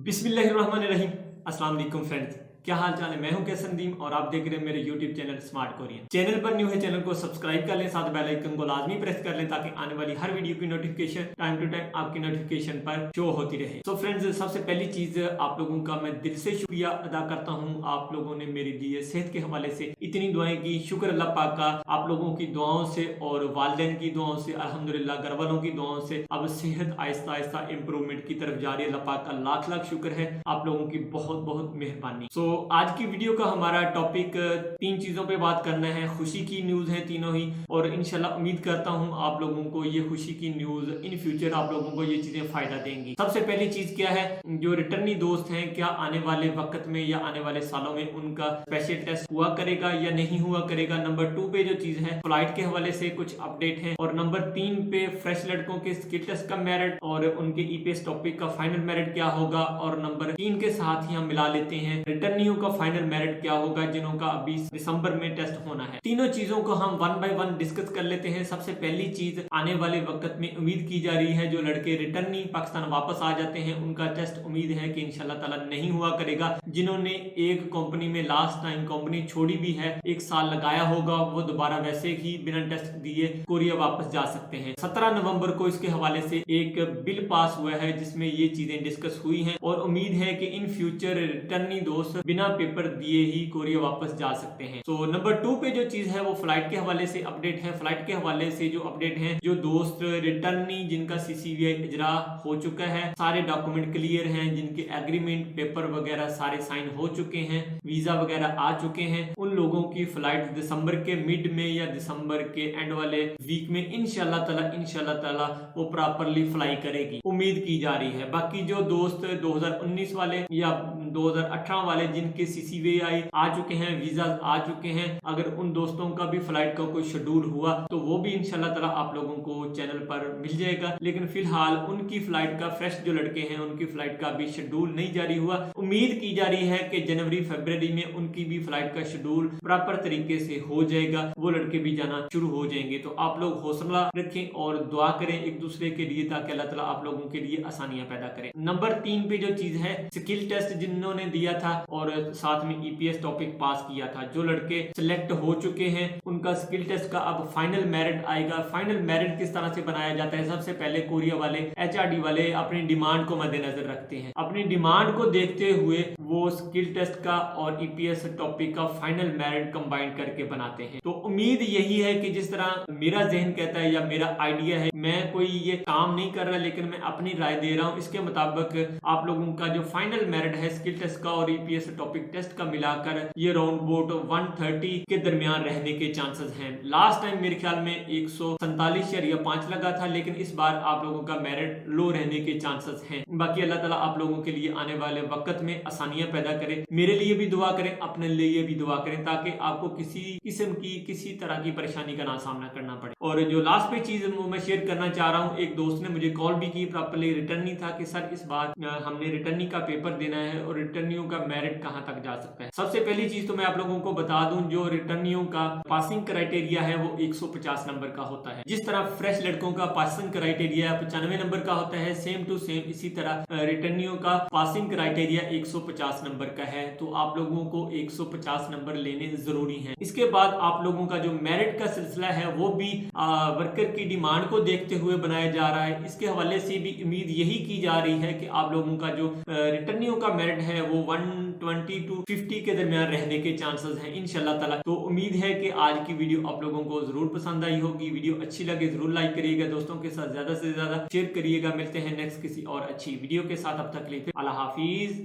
बिस्मिल्लाहिर्रहमानिर्रहीम। अस्सलाम वालेकुम फ्रेंड्स, क्या हाल चाल है। मैं हूं कैसन दीम और आप देख रहे हैं मेरे YouTube channel smart Korean. Channel पर न्यू है, चैनल को सब्सक्राइब कर लें, साथ बेल आइकन को लाजमी प्रेस कर लें ताकि आने वाली हर वीडियो की नोटिफिकेशन टाइम टू टाइम आपकी नोटिफिकेशन पर शो होती रहे। तो फ्रेंड्स, सबसे पहली चीज आप लोगों का मैं दिल से शुक्रिया अदा करता हूं। आप लोगों ने मेरे लिए सेहत के हवाले से इतनी दुआएं की, शुक्र अल्लाह पाक का। आप लोगों की दुआओं से और वालिदैन की दुआओं से, अल्हम्दुलिल्लाह घर वालों की दुआओं से अब सेहत आहिस्ता आहिस्ता इंप्रूवमेंट की तरफ जा रही है। अल्लाह पाक का लाख लाख शुक्र है, आप लोगों की बहुत बहुत मेहरबानी। सो आज की वीडियो का हमारा टॉपिक तीन चीजों पे बात करना है। खुशी की न्यूज है तीनों ही, और इंशाल्लाह उम्मीद करता हूं आप लोगों को ये खुशी की न्यूज इन फ्यूचर आप लोगों को ये चीजें फायदा देंगी। सबसे पहली चीज क्या है, जो रिटर्नी दोस्त हैं, क्या आने वाले वक्त में या आने वाले सालों में उनका स्पेशल टेस्ट हुआ करेगा या नहीं हुआ करेगा। नंबर 2 पे जो चीज है फ्लाइट के हवाले से कुछ अपडेट है, और नंबर 3 पे फ्रेश लड़कों के स्किल टेस्ट का मेरिट और उनके ईपीएस टॉपिक का फाइनल मेरिट क्या होगा, और नंबर 3 के साथ ही हम मिला लेते हैं रिटर्नियों का फाइनल मेरिट क्या होगा जिन्हों का अभी दिसंबर में टेस्ट होना है। तीनों चीजों को हम वन बाय वन डिस्कस कर लेते हैं। सबसे पहली चीज, आने वाले वक्त में उम्मीद की जा रही है जो लड़के रिटर्नी पाकिस्तान वापस आ जाते हैं उनका टेस्ट उम्मीद है कि इंशाल्लाह ताला नहीं हुआ करेगा। जिन्होंने एक कंपनी में लास्ट टाइम कंपनी छोड़ी भी है, 1 साल लगाया होगा, वो दोबारा वैसे ही बिना टेस्ट दिए कोरिया वापस जा सकते हैं। 17 नवंबर को इसके हवाले से एक बिल पास हुआ है जिसमें ये चीजें डिस्कस हुई हैं, और उम्मीद है कि इन फ्यूचर रिटर्नी दोस्त बिना पेपर दिए ही कोरिया वापस जा सकते हैं। तो नंबर 2 पे जो चीज है वो फ्लाइट के हवाले से अपडेट है। फ्लाइट के हवाले से जो अपडेट है, जो दोस्त रिटर्नी जिनका सीसीवीआई इजरा हो चुका है, सारे डॉक्यूमेंट क्लियर हैं, जिनके एग्रीमेंट पेपर वगैरह सारे साइन हो चुके हैं, वीजा वगैरह आ चुके हैं, उन लोगों की फ्लाइट दिसंबर के मिड में या दिसंबर के एंड वाले वीक में इंशाल्लाह ताला वो प्रॉपरली फ्लाई करेगी, उम्मीद की जा रही है। बाकी जो दोस्त 2019 वाले या 2018 वाले जिनके सीसीवीआई आ चुके हैं, वीजा आ चुके हैं, अगर उन दोस्तों का भी फ्लाइट का कोई शेड्यूल हुआ तो वो भी इंशाल्लाह ताला आप लोगों को चैनल पर मिल जाएगा। लेकिन फिलहाल उनकी फ्लाइट का, फ्रेश जो लड़के हैं उनकी फ्लाइट का अभी शेड्यूल नहीं जारी हुआ। उम्मीद की जा रही है कि जनवरी फरवरी में उनकी भी फ्लाइट का शेड्यूल प्रॉपर तरीके से हो जाएगा, वो लड़के भी जाना शुरू हो जाएंगे। तो आप लोग हौसला रखें और दुआ करें एक दूसरे के लिए ताकि अल्लाह ताला आप लोगों के लिए आसानियां पैदा करे। नंबर 3 पे जो चीज है, स्किल टेस्ट जिन्होंने दिया था और साथ में ईपीएस टॉपिक पास किया था, जो लड़के सिलेक्ट हो चुके हैं उनका स्किल टेस्ट का अब फाइनल मेरिट आएगा। फाइनल मेरिट किस तरह से बनाया जाता है, सबसे पहले कोरिया वाले, एचआरडी वाले अपनी डिमांड को मद्देनजर रखते हैं। अपनी डिमांड को देखते हुए वो स्किल टेस्ट का और ईपीएस टॉपिक का फाइनल मेरिट कंबाइन करके बनाते हैं। तो उम्मीद यही है कि जिस तरह मेरा जहन कहता है या मेरा आइडिया है, मैं कोई ये काम नहीं कर रहा लेकिन मैं अपनी राय दे रहा हूँ, इसके मुताबिक आप लोगों का जो फाइनल मेरिट है स्किल टेस्ट का और ईपीएस टॉपिक टेस्ट का मिलाकर ये राउंड बोट 130 के दरमियान रहने के चांसेस हैं। लास्ट टाइम मेरे ख्याल में 147.5 लगा था, लेकिन इस बार आप लोगों का मेरिट लो रहने के चांसेस हैं। बाकी अल्लाह ताला आप लोगों के लिए आने वाले वक्त में आसानियां पैदा करे। मेरे लिए भी दुआ करें, अपने लिए भी दुआ करें ताकि आपको किसी किस्म की किसी तरह की परेशानी का ना सामना करना पड़े। और जो लास्ट पे चीज मैं शेयर करना चाह रहा हूँ, एक दोस्त ने मुझे कॉल भी की, प्रॉपरली रिटर्नी था कि सर इस बार हमने रिटर्नी का पेपर देना है और रिटर्नियों का मेरिट कहां तक जा सकता है। सबसे पहली चीज तो मैं आप लोगों को बता दूं, जो रिटर्नियों का पासिंग क्राइटेरिया है वो 150 नंबर का होता है। जिस तरह फ्रेश लड़कों का पासिंग क्राइटेरिया 95 नंबर का होता है, सेम टू सेम इसी तरह रिटर्नियों का पासिंग क्राइटेरिया 150 नंबर का है। तो आप लोगों को 150 नंबर लेने जरूरी है। इसके बाद आप लोगों का जो मेरिट का सिलसिला है वो भी वर्कर की डिमांड को देखते हुए बनाया जा रहा है। इसके हवाले से भी उम्मीद यही की जा रही है कि आप लोगों का जो रिटर्नियों का मेरिट है वो 120 to 50 के दरमियान रहने के चांसेस हैं इंशाल्लाह ताला। तो उम्मीद है कि आज की वीडियो आप लोगों को जरूर पसंद आई होगी। वीडियो अच्छी लगे जरूर लाइक करिएगा, दोस्तों के साथ ज्यादा से ज्यादा शेयर करिएगा। मिलते हैं नेक्स्ट किसी और अच्छी वीडियो के साथ, अब तक के लिए अल्लाह हाफिज।